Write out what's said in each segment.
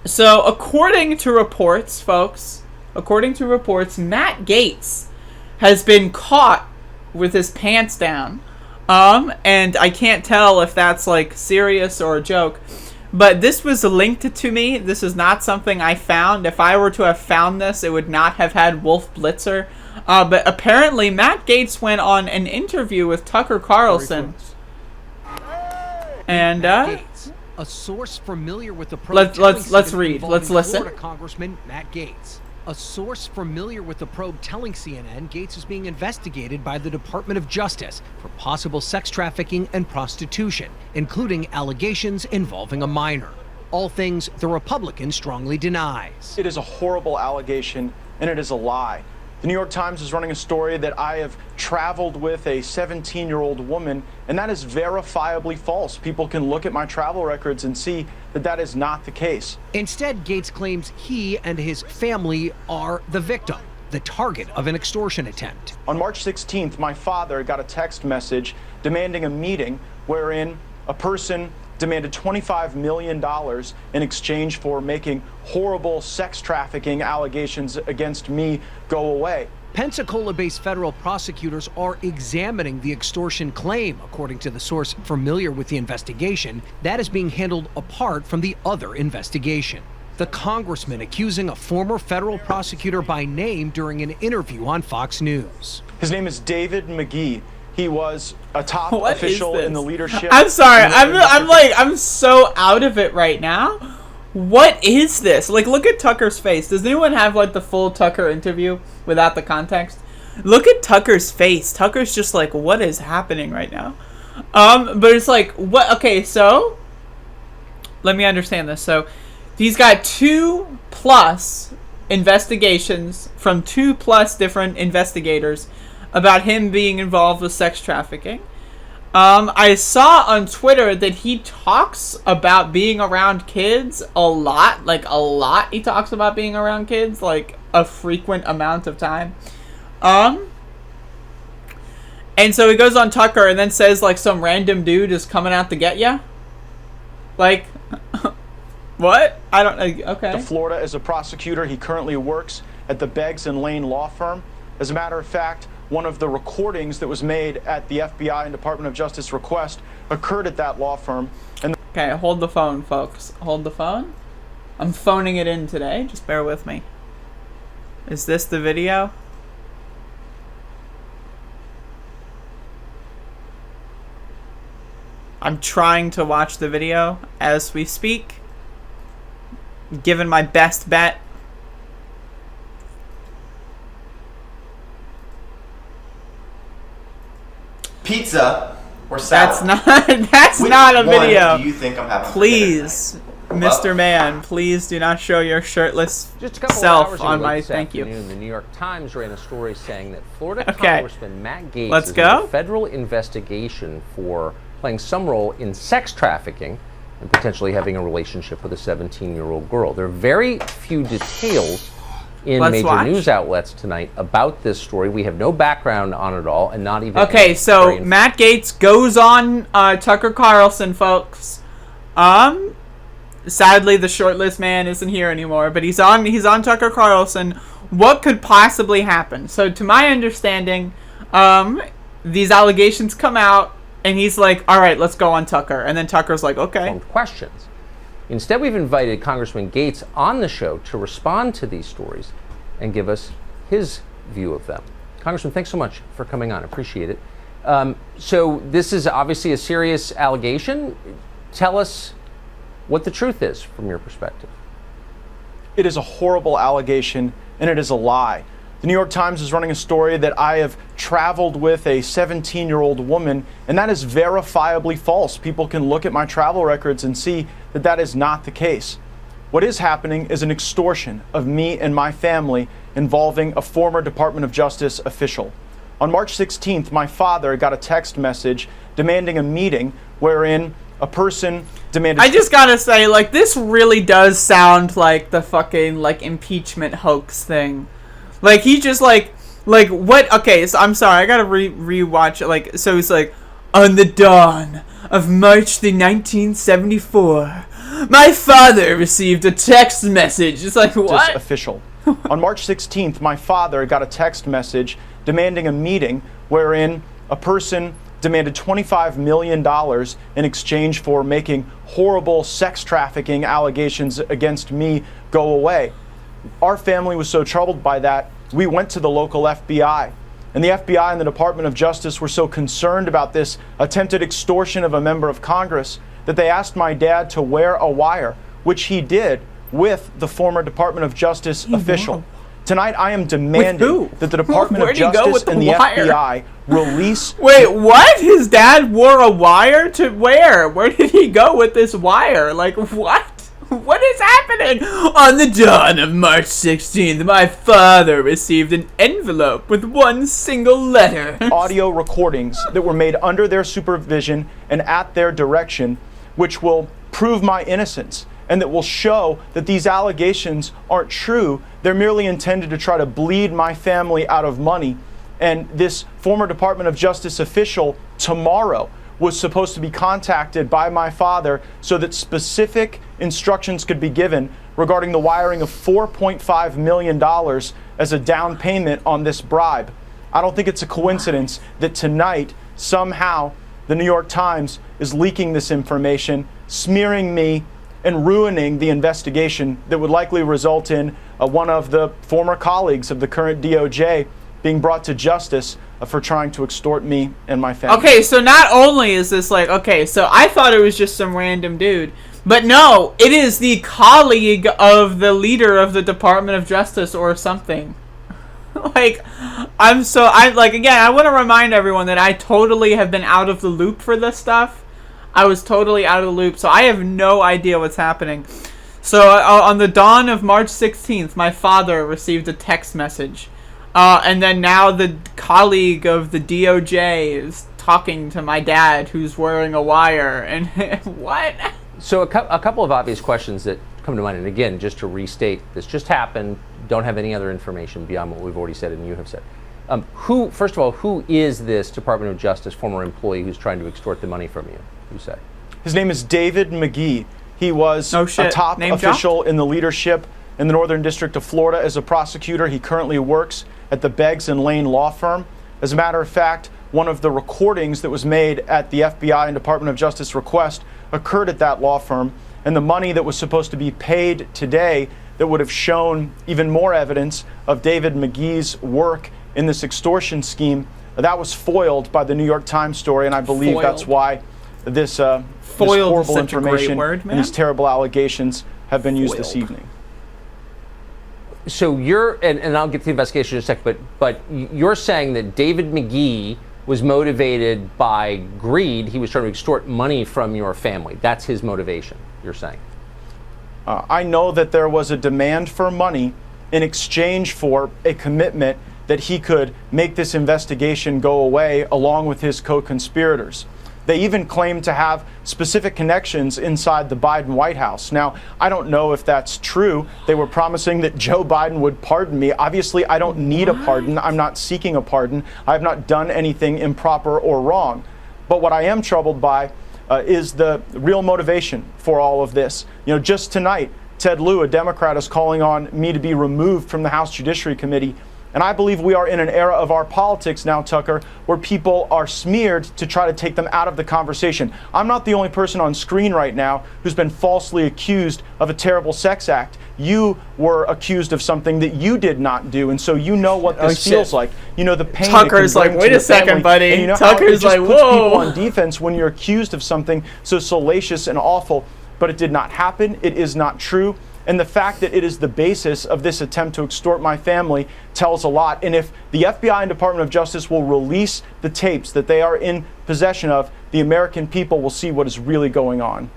So, according to reports, folks, Matt Gaetz has been caught with his pants down. And I can't tell if that's, like, serious or a joke. But this was linked to me. This is not something I found. If I were to have found this, it would not have had Wolf Blitzer. But apparently, Matt Gaetz went on an interview with Tucker Carlson. And, Gaetz, a source familiar with the let's read. Let's listen. Florida Congressman Matt Gaetz. A source familiar with the probe telling CNN Gaetz is being investigated by the Department of Justice for possible sex trafficking and prostitution, including allegations involving a minor. All things the Republican strongly denies. It is a horrible allegation, and it is a lie. The New York Times is running a story that I have traveled with a 17-year-old woman, and that is verifiably false. People can look at my travel records and see that that is not the case. Instead, Gaetz claims he and his family are the victim, the target of an extortion attempt. On March 16th, my father got a text message demanding a meeting wherein a person demanded $25 million in exchange for making horrible sex trafficking allegations against me go away. Pensacola-based federal prosecutors are examining the extortion claim, according to the source familiar with the investigation. That is being handled apart from the other investigation. The congressman accusing a former federal prosecutor by name during an interview on Fox News. His name is David McGee. He was a top official in the leadership. I'm sorry. I'm so out of it right now. What is this? Like, look at Tucker's face. Does anyone have, like, the full Tucker interview without the context? Look at Tucker's face. Tucker's just like, what is happening right now? But it's like, what? Okay, so let me understand this. So he's got 2+ investigations from 2+ different investigators about him being involved with sex trafficking. I saw on Twitter that he talks about being around kids a lot. Like, a lot he talks about being around kids. Like, a frequent amount of time. And so he goes on Tucker and then says, like, some random dude is coming out to get ya. Like, what? I don't know. Okay. Florida as a prosecutor. He currently works at the Beggs and Lane law firm. As a matter of fact, one of the recordings that was made at the FBI and Department of Justice request occurred at that law firm. And okay, hold the phone, folks. Hold the phone. I'm phoning it in today. Just bear with me. Is this the video? I'm trying to watch the video as we speak. Given my best bet. Pizza or salad? That's not a video. Do you think I'm having? Please, Mr. Man, please do not show your shirtless self on my. Thank you. The New York Times ran a story saying that Florida Congressman Matt Gaetz is go. in a federal investigation for playing some role in sex trafficking and potentially having a relationship with a 17-year-old girl. There are very few details in major news outlets tonight about this story. We have no background on it all, and not even. Okay, so Matt Gaetz goes on Tucker Carlson, folks. Sadly, the shortlist man isn't here anymore, but he's on Tucker Carlson. What could possibly happen? So, to my understanding, these allegations come out, and he's like, "All right, let's go on Tucker," and then Tucker's like, "Okay." Questions. Instead, we've invited Congressman Gaetz on the show to respond to these stories and give us his view of them. Congressman, thanks so much for coming on. Appreciate it. So this is obviously a serious allegation. Tell us what the truth is from your perspective. It is a horrible allegation, and it is a lie. The New York Times is running a story that I have traveled with a 17-year-old woman, and that is verifiably false. People can look at my travel records and see that that is not the case. What is happening is an extortion of me and my family involving a former Department of Justice official. On March 16th, my father got a text message demanding a meeting wherein a person demanded... I just gotta say, like, this really does sound like the fucking, like, impeachment hoax thing. Like, he just, like, what? Okay, so I'm sorry, I gotta rewatch it. Like, so it's like, on the dawn of March the 1974, My father received a text message. It's like, what? It's official. On March 16th, my father got a text message demanding a meeting wherein a person demanded $25 million in exchange for making horrible sex trafficking allegations against me go away. Our family was so troubled by that, we went to the local FBI. And the FBI and the Department of Justice were so concerned about this attempted extortion of a member of Congress that they asked my dad to wear a wire, which he did with the former Department of Justice official. Tonight, I am demanding that the Department of Justice and the FBI release... Wait, what? His dad wore a wire to where? Where did he go with this wire? Like, what? What is happening? On the dawn of March 16th, my father received an envelope with one single letter. Audio recordings that were made under their supervision and at their direction, which will prove my innocence and that will show that these allegations aren't true. They're merely intended to try to bleed my family out of money. And this former Department of Justice official tomorrow was supposed to be contacted by my father so that specific instructions could be given regarding the wiring of $4.5 million as a down payment on this bribe. I don't think it's a coincidence that tonight, somehow, the New York Times is leaking this information, smearing me, and ruining the investigation that would likely result in one of the former colleagues of the current DOJ being brought to justice for trying to extort me and my family. Okay, so not only is this like, okay, so I thought it was just some random dude, but no, it is the colleague of the leader of the Department of Justice or something. Like, again, I want to remind everyone that I totally have been out of the loop for this stuff. I was totally out of the loop, so I have no idea what's happening. So on the dawn of March 16th, my father received a text message. And then now the colleague of the DOJ is talking to my dad who's wearing a wire. And what? So a couple of obvious questions that come to mind. And again, just to restate, this just happened. Don't have any other information beyond what we've already said and you have said. First of all, who is this Department of Justice former employee who's trying to extort the money from you? You say? His name is David McGee. He was a top official in the leadership in the Northern District of Florida as a prosecutor. He currently works at the Beggs and Lane law firm. As a matter of fact, one of the recordings that was made at the FBI and Department of Justice request occurred at that law firm, and the money that was supposed to be paid today that would have shown even more evidence of David McGee's work in this extortion scheme, that was foiled by the New York Times story, and I believe that's why this horrible information and these terrible allegations have been used this evening. So you're, and I'll get to the investigation in a second, but you're saying that David McGee was motivated by greed. He was trying to extort money from your family. That's his motivation, you're saying? I know that there was a demand for money in exchange for a commitment that he could make this investigation go away along with his co-conspirators. They even claim to have specific connections inside the Biden White House. Now, I don't know if that's true. They were promising that Joe Biden would pardon me. Obviously, I don't need a pardon. I'm not seeking a pardon. I have not done anything improper or wrong. But what I am troubled by is the real motivation for all of this. You know, just tonight, Ted Lieu, a Democrat, is calling on me to be removed from the House Judiciary Committee. And I believe we are in an era of our politics now, Tucker, where people are smeared to try to take them out of the conversation. I'm not the only person on screen right now who's been falsely accused of a terrible sex act. You were accused of something that you did not do, and so you know what this feels like. You know the pain. Tucker's like, wait a second, buddy. And you know Tucker's how it just like, puts whoa. people on defense when you're accused of something so salacious and awful, but it did not happen. It is not true. And the fact that it is the basis of this attempt to extort my family tells a lot. And if the FBI and Department of Justice will release the tapes that they are in possession of, the American people will see what is really going on.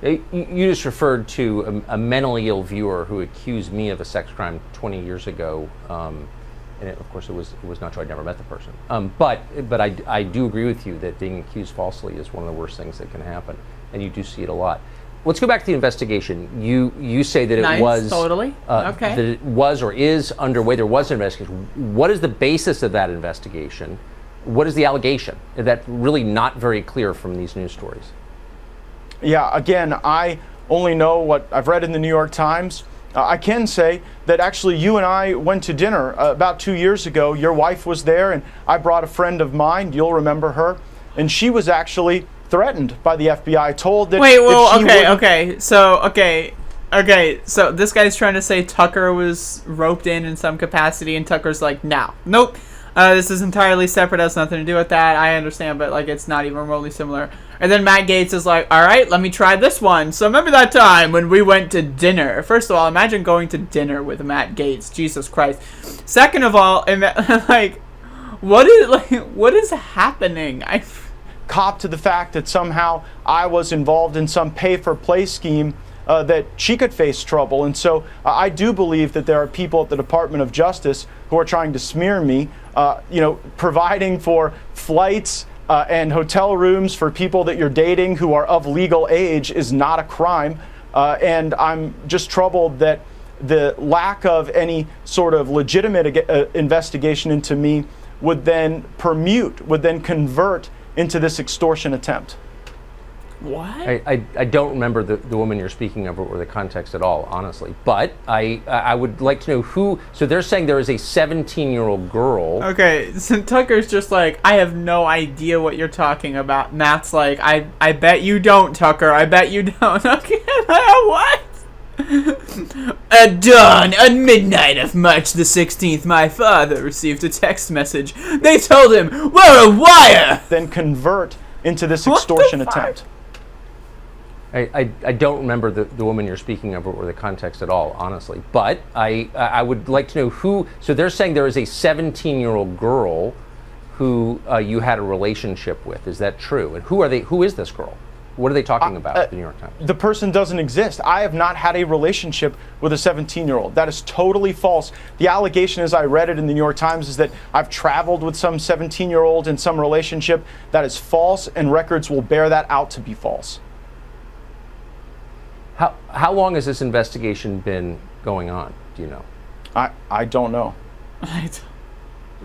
You just referred to a mentally ill viewer who accused me of a sex crime 20 years ago. And of course, it was not true. I'd never met the person. But I do agree with you that being accused falsely is one of the worst things that can happen. And you do see it a lot. Let's go back to the investigation. You say that it was totally okay. That it was or is underway. There was an investigation. What is the basis of that investigation? What is the allegation? That's really not very clear from these news stories. Yeah, again, I only know what I've read in the New York Times. I can say that actually you and I went to dinner about 2 years ago. Your wife was there, and I brought a friend of mine. You'll remember her. And she was actually threatened by the FBI, told that Okay, so this guy's trying to say Tucker was roped in some capacity, and Tucker's like, nope. This is entirely separate, has nothing to do with that. I understand, but like it's not even remotely similar. And then Matt Gaetz is like, all right, let me try this one. So remember that time when we went to dinner? First of all, imagine going to dinner with Matt Gaetz. Jesus Christ. Second of all, like, what is happening? Cop to the fact that somehow I was involved in some pay-for-play scheme that she could face trouble. And so I do believe that there are people at the Department of Justice who are trying to smear me, providing for flights and hotel rooms for people that you're dating who are of legal age is not a crime. And I'm just troubled that the lack of any sort of legitimate investigation into me would then convert into this extortion attempt. What? I don't remember the woman you're speaking of or the context at all, honestly. But I would like to know who. So they're saying there is a 17-year-old girl. Okay, so Tucker's just like, I have no idea what you're talking about. Matt's like, I bet you don't, Tucker. I bet you don't. Okay, what? At dawn, at midnight of March the 16th, my father received a text message. They told him, we're a wire! Then convert into this extortion attempt. I don't remember the woman you're speaking of or the context at all, honestly. But I would like to know who. So they're saying there is a 17-year-old girl who you had a relationship with. Is that true? And who are they? Who is this girl? What are they talking about at the New York Times? The person doesn't exist. I have not had a relationship with a 17-year-old. That is totally false. The allegation, as I read it in the New York Times, is that I've traveled with some 17-year-old in some relationship. That is false, and records will bear that out to be false. How long has this investigation been going on? Do you know? I don't know.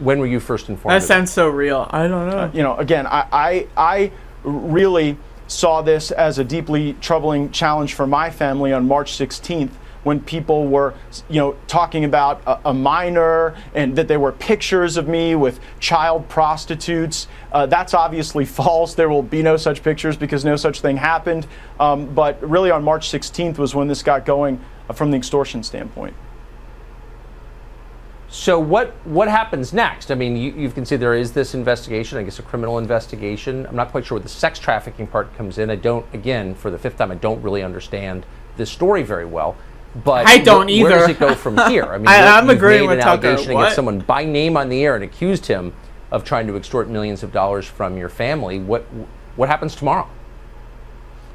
When were you first informed? That sounds so real. I don't know. Again, I really saw this as a deeply troubling challenge for my family on March 16th, when people were, talking about a minor and that there were pictures of me with child prostitutes. That's obviously false. There will be no such pictures because no such thing happened. But really on March 16th was when this got going from the extortion standpoint. So what happens next? I mean, you can see there is this investigation, I guess a criminal investigation. I'm not quite sure where the sex trafficking part comes in. I don't, again, for the fifth time, I don't really understand this story very well. But I don't either. Where does it go from here? I mean, I'm agreeing with Tucker. Allegation against someone by name on the air and accused him of trying to extort millions of dollars from your family. What happens tomorrow?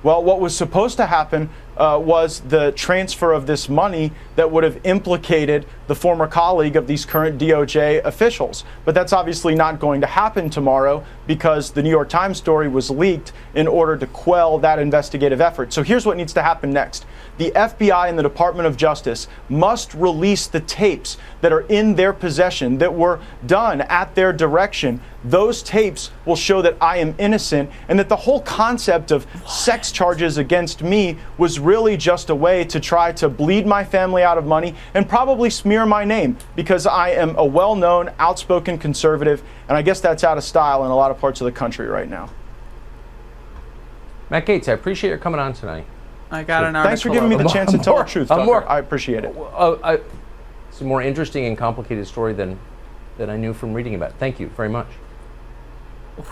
Well, what was supposed to happen was the transfer of this money that would have implicated the former colleague of these current DOJ officials. But that's obviously not going to happen tomorrow because the New York Times story was leaked in order to quell that investigative effort. So here's what needs to happen next. The FBI and the Department of Justice must release the tapes that are in their possession that were done at their direction. Those tapes will show that I am innocent and that the whole concept of sex charges against me was really just a way to try to bleed my family out of money and probably smear my name because I am a well-known, outspoken conservative, and I guess that's out of style in a lot of parts of the country right now. Matt Gaetz, I appreciate your coming on tonight. I got an article. Thanks for giving me the chance to tell the truth, Tucker. I appreciate it. It's a more interesting and complicated story than I knew from reading about it. Thank you very much.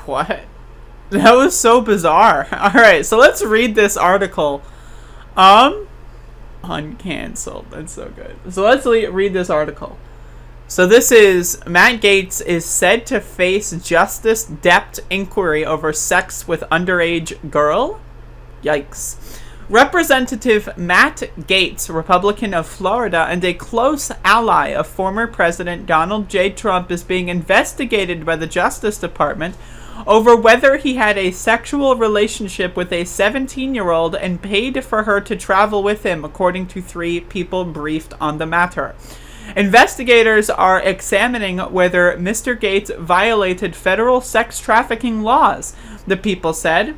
What? That was so bizarre. All right, so let's read this article. Uncanceled. That's so good. So let's read this article. So this is, Matt Gaetz is said to face justice depth inquiry over sex with underage girl? Yikes. Representative Matt Gaetz, Republican of Florida and a close ally of former President Donald J. Trump, is being investigated by the Justice Department over whether he had a sexual relationship with a 17-year-old and paid for her to travel with him, according to 3 people briefed on the matter. Investigators are examining whether Mr. Gaetz violated federal sex trafficking laws, the people said.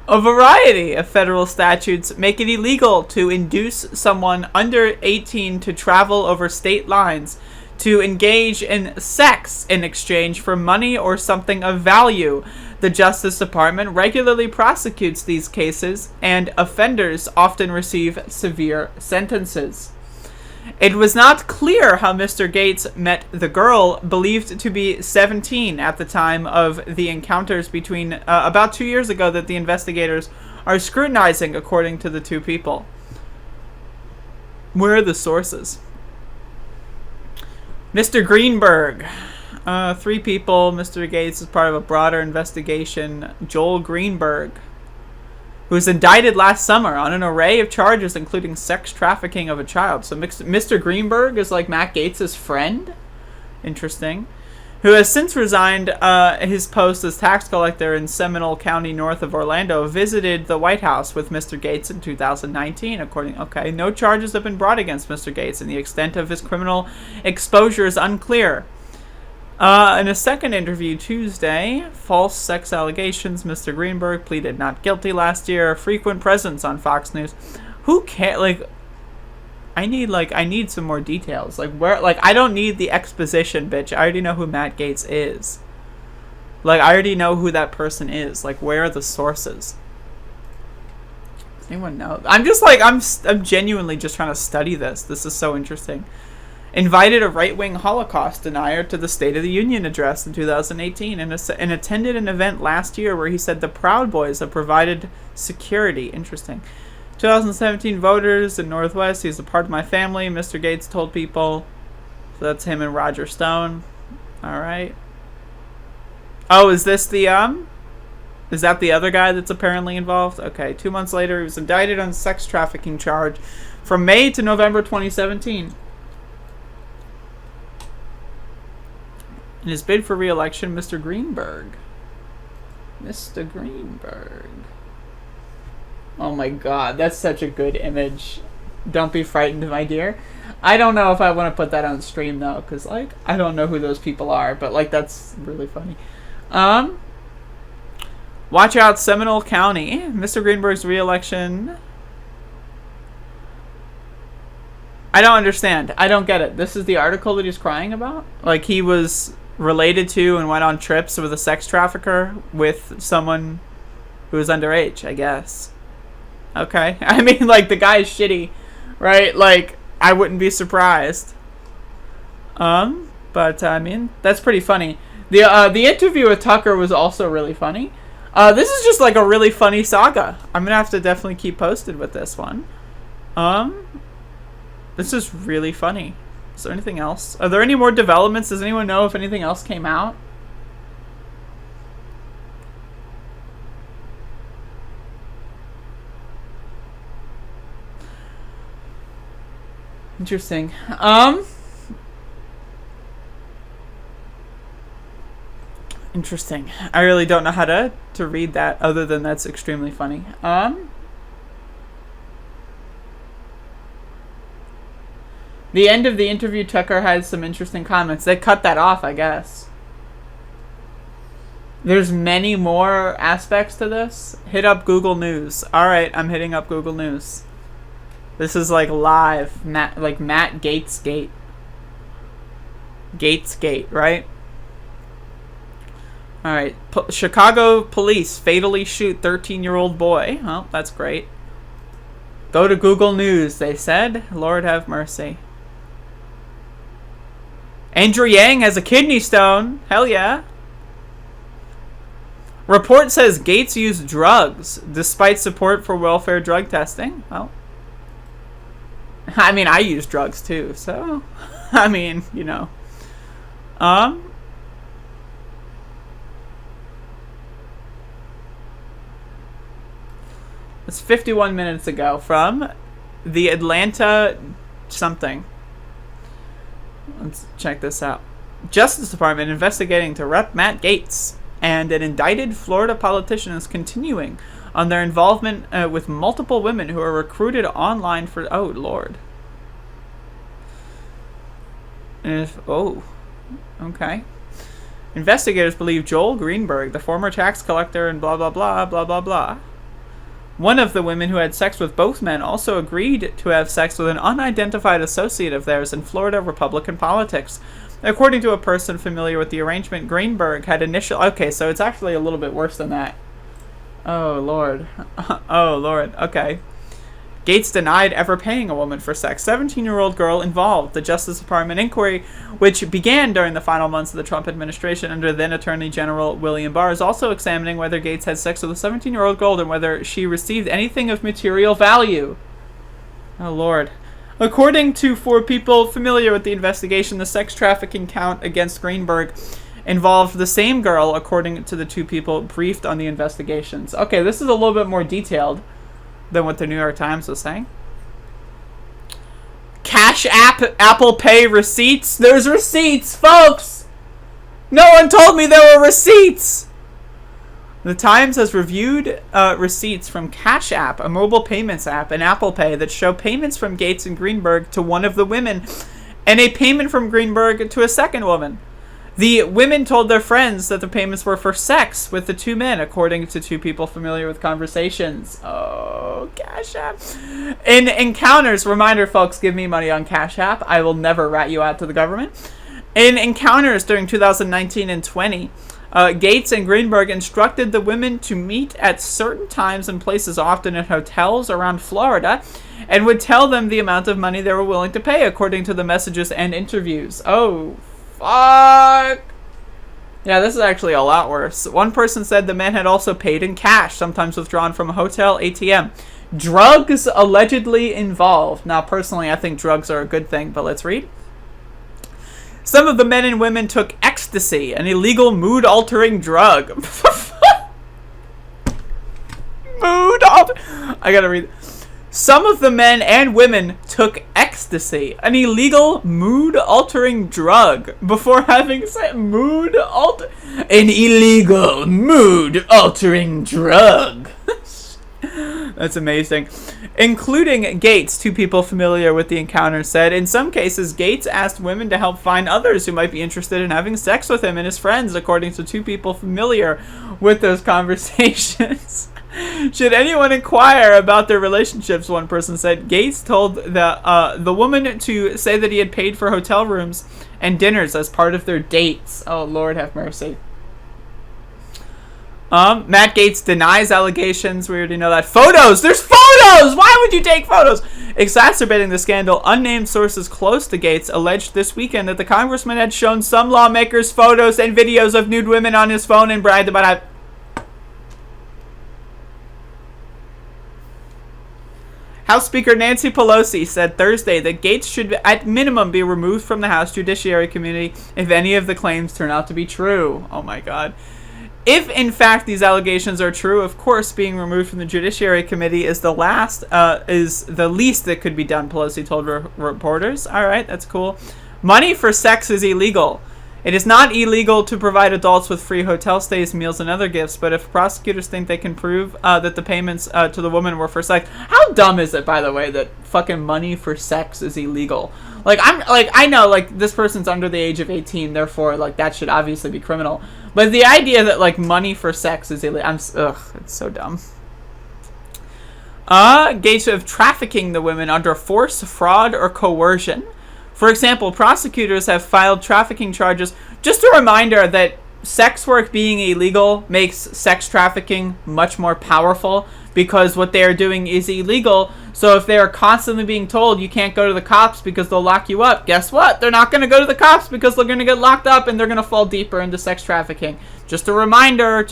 A variety of federal statutes make it illegal to induce someone under 18 to travel over state lines to engage in sex in exchange for money or something of value. The Justice Department regularly prosecutes these cases, and offenders often receive severe sentences. It was not clear how Mr. Gaetz met the girl, believed to be 17 at the time of the encounters between about 2 years ago, that the investigators are scrutinizing, according to the two people. Where are the sources? Mr. Greenberg. 3 people. Mr. Gaetz is part of a broader investigation. Joel Greenberg, who was indicted last summer on an array of charges, including sex trafficking of a child. So Mr. Greenberg is like Matt Gaetz' friend. Interesting. Who has since resigned his post as tax collector in Seminole County, north of Orlando, visited the White House with Mr. Gaetz in 2019. Okay, no charges have been brought against Mr. Gaetz, and the extent of his criminal exposure is unclear. In a second interview Tuesday, false sex allegations. Mr. Greenberg pleaded not guilty last year. Frequent presence on Fox News. Who can't, like, I need some more details. I don't need the exposition, bitch. I already know who Matt Gaetz is. I already know who that person is. Where are the sources? Does anyone know? I'm genuinely just trying to study this. This is so interesting. Invited a right-wing Holocaust denier to the State of the Union address in 2018 and attended an event last year where he said the Proud Boys have provided security. Interesting. 2017 voters in Northwest. He's a part of my family, Mr. Gaetz told people. So that's him and Roger Stone. All right. Oh, is this the is that the other guy that's apparently involved? Okay. 2 months later, he was indicted on sex trafficking charge from May to November 2017. In his bid for re-election, Mr. Greenberg. Oh my god, that's such a good image. Don't be frightened, my dear. I don't know if I want to put that on stream, though, because, I don't know who those people are, but, that's really funny. Watch out, Seminole County. Mr. Greenberg's re-election. I don't understand. I don't get it. This is the article that he's crying about? He was related to and went on trips with a sex trafficker with someone who was underage, I guess. Okay. I mean, the guy is shitty, right? I wouldn't be surprised. But, I mean, that's pretty funny. The interview with Tucker was also really funny. This is just, a really funny saga. I'm gonna have to definitely keep posted with this one. This is really funny. Is there anything else? Are there any more developments? Does anyone know if anything else came out? Interesting. Interesting. I really don't know how to read that other than that's extremely funny. The end of the interview, Tucker had some interesting comments. They cut that off, I guess. There's many more aspects to this. Hit up Google News. Alright, I'm hitting up Google News. This is live. Matt Gaetz Gate. Gaetz Gate, right? Alright. Chicago police fatally shoot 13-year-old boy. Well, that's great. Go to Google News, they said. Lord have mercy. Andrew Yang has a kidney stone. Hell yeah. Report says Gaetz used drugs despite support for welfare drug testing. Well, I mean, I use drugs too, so I mean, It's 51 minutes ago from the Atlanta something. Let's check this out. Justice Department investigating to Rep. Matt Gaetz, and an indicted Florida politician is continuing on their involvement with multiple women who are recruited online for... Oh, Lord. Okay. Investigators believe Joel Greenberg, the former tax collector and blah blah blah blah blah blah. One of the women who had sex with both men also agreed to have sex with an unidentified associate of theirs in Florida Republican politics. According to a person familiar with the arrangement, Greenberg had initial... Okay, so it's actually a little bit worse than that. Oh, Lord. Oh, Lord. Okay. Gaetz denied ever paying a woman for sex. 17-year-old girl involved. The Justice Department inquiry, which began during the final months of the Trump administration under then Attorney General William Barr, is also examining whether Gaetz had sex with a 17-year-old girl and whether she received anything of material value. Oh, Lord. According to 4 people familiar with the investigation, the sex trafficking count against Greenberg involved the same girl, according to the 2 people briefed on the investigations. Okay, this is a little bit more detailed than what the New York Times was saying. Cash App, Apple Pay receipts. There's receipts, folks! No one told me there were receipts! The Times has reviewed receipts from Cash App, a mobile payments app, and Apple Pay that show payments from Gaetz and Greenberg to one of the women, and a payment from Greenberg to a second woman. The women told their friends that the payments were for sex with the 2 men, according to 2 people familiar with conversations. Oh, Cash App. In encounters, reminder, folks, give me money on Cash App. I will never rat you out to the government. In encounters during 2019 and 20, Gaetz and Greenberg instructed the women to meet at certain times and places, often in hotels around Florida, and would tell them the amount of money they were willing to pay, according to the messages and interviews. Oh, fuck. Yeah, this is actually a lot worse. One person said the men had also paid in cash, sometimes withdrawn from a hotel ATM. Drugs allegedly involved. Now, personally, I think drugs are a good thing, but let's read. Some of the men and women took ecstasy, an illegal mood-altering drug. I gotta read. Some of the men and women took ecstasy, an illegal mood-altering drug, before having sex. An illegal mood-altering drug. That's amazing. Including Gaetz, 2 people familiar with the encounter said, in some cases, Gaetz asked women to help find others who might be interested in having sex with him and his friends, according to 2 people familiar with those conversations. Should anyone inquire about their relationships, one person said. Gaetz told the woman to say that he had paid for hotel rooms and dinners as part of their dates. Oh, Lord have mercy. Matt Gaetz denies allegations. We already know that. Photos! There's photos! Why would you take photos? Exacerbating the scandal, unnamed sources close to Gaetz alleged this weekend that the congressman had shown some lawmakers photos and videos of nude women on his phone and bragged about it. House Speaker Nancy Pelosi said Thursday that Gaetz should at minimum be removed from the House Judiciary Committee if any of the claims turn out to be true. Oh my God. If, in fact, these allegations are true, of course, being removed from the Judiciary Committee is the least that could be done, Pelosi told reporters. All right, that's cool. Money for sex is illegal. It is not illegal to provide adults with free hotel stays, meals, and other gifts, but if prosecutors think they can prove that the payments to the woman were for sex... How dumb is it, by the way, that fucking money for sex is illegal? I know, this person's under the age of 18, therefore, that should obviously be criminal. But the idea that, money for sex is illegal... it's so dumb. Gaetz of trafficking the women under force, fraud, or coercion. For example, prosecutors have filed trafficking charges. Just a reminder that sex work being illegal makes sex trafficking much more powerful because what they are doing is illegal. So if they are constantly being told you can't go to the cops because they'll lock you up, guess what? They're not going to go to the cops because they're going to get locked up and they're going to fall deeper into sex trafficking. Just a reminder.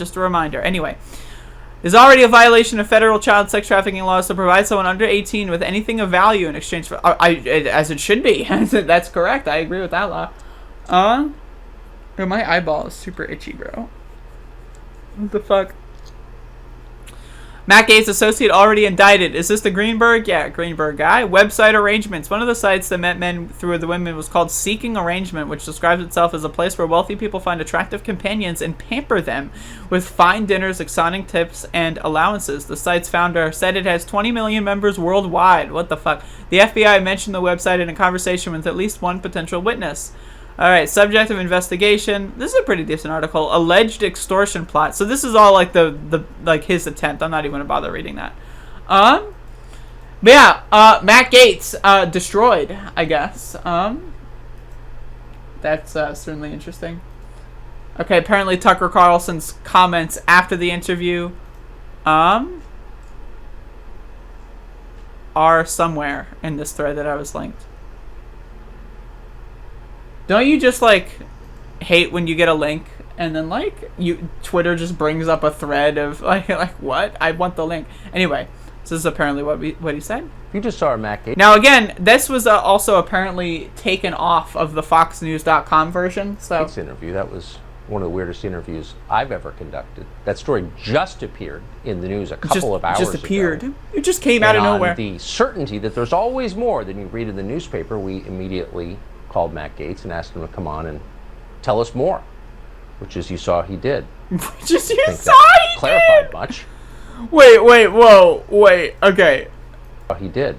Anyway. Is already a violation of federal child sex trafficking laws to provide someone under 18 with anything of value in exchange for... as it should be. That's correct. I agree with that law. My eyeball is super itchy, bro. What the fuck? Matt Gaetz associate already indicted. Is this the Greenberg? Yeah, Greenberg guy. Website arrangements. One of the sites that met men through the women was called Seeking Arrangement, which describes itself as a place where wealthy people find attractive companions and pamper them with fine dinners, exotic tips, and allowances. The site's founder said it has 20 million members worldwide. What the fuck? The FBI mentioned the website in a conversation with at least one potential witness. All right, subject of investigation. This is a pretty decent article. Alleged extortion plot. So this is all like the like his attempt. I'm not even gonna bother reading that. But yeah, Matt Gaetz destroyed, I guess. That's certainly interesting. Okay, apparently Tucker Carlson's comments after the interview are somewhere in this thread that I was linked. Don't you just like hate when you get a link and then like Twitter just brings up a thread of like what? I want the link. Anyway, so this is apparently what he said. You just saw Matt Gaetz. Now again, this was also apparently taken off of the FoxNews.com version. So Gaetz interview, that was one of the weirdest interviews I've ever conducted. That story just appeared in the news a couple of hours ago. It just came out of nowhere. On the certainty that there's always more than you read in the newspaper, we immediately called Matt Gaetz and asked him to come on and tell us more, which as you saw he did. Just you saw he clarified did. Much. Wait. Okay. He did.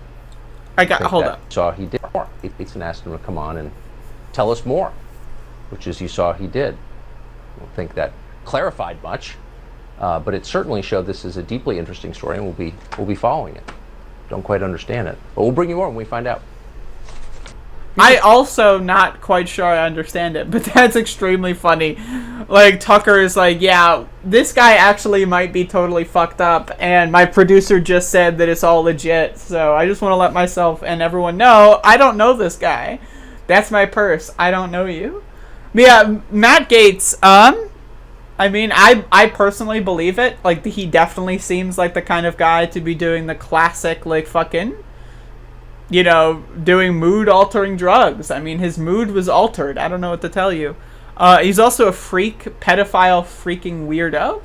Hold up. Saw he did more. Gaetz and asked him to come on and tell us more, which as you saw he did. I don't think that clarified much, but it certainly showed this is a deeply interesting story, and we'll be following it. Don't quite understand it, but we'll bring you more when we find out. I also not quite sure I understand it, but that's extremely funny. Like Tucker is like, yeah, this guy actually might be totally fucked up, and my producer just said that it's all legit. So I just want to let myself and everyone know I don't know this guy. That's my purse. I don't know you. But yeah, Matt Gaetz, I mean, I personally believe it. Like, he definitely seems like the kind of guy to be doing the classic, like, fucking, you know, doing mood-altering drugs. I mean, his mood was altered. I don't know what to tell you. He's also a freak, pedophile, freaking weirdo.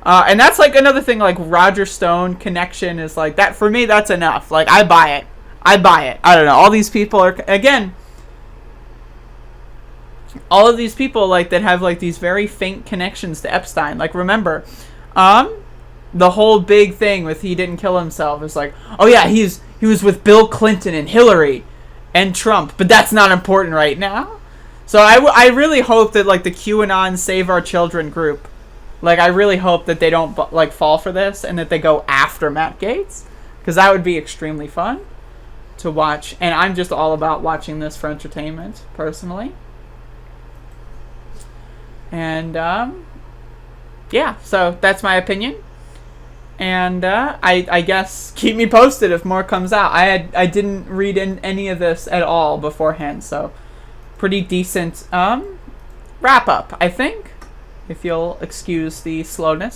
And that's, like, another thing, like, Roger Stone connection is, like, that, for me, that's enough. Like, I buy it. I don't know. All these people are, again... all of these people like that have like these very faint connections to Epstein. Like remember, the whole big thing with he didn't kill himself is like, oh yeah, he was with Bill Clinton and Hillary and Trump, but that's not important right now. So I really hope that like the QAnon Save Our Children group, like I really hope that they don't like fall for this and that they go after Matt Gaetz, because that would be extremely fun to watch. And I'm just all about watching this for entertainment personally. And, yeah, so that's my opinion. And, I guess keep me posted if more comes out. I didn't read any of this at all beforehand, so pretty decent, wrap up, I think, if you'll excuse the slowness.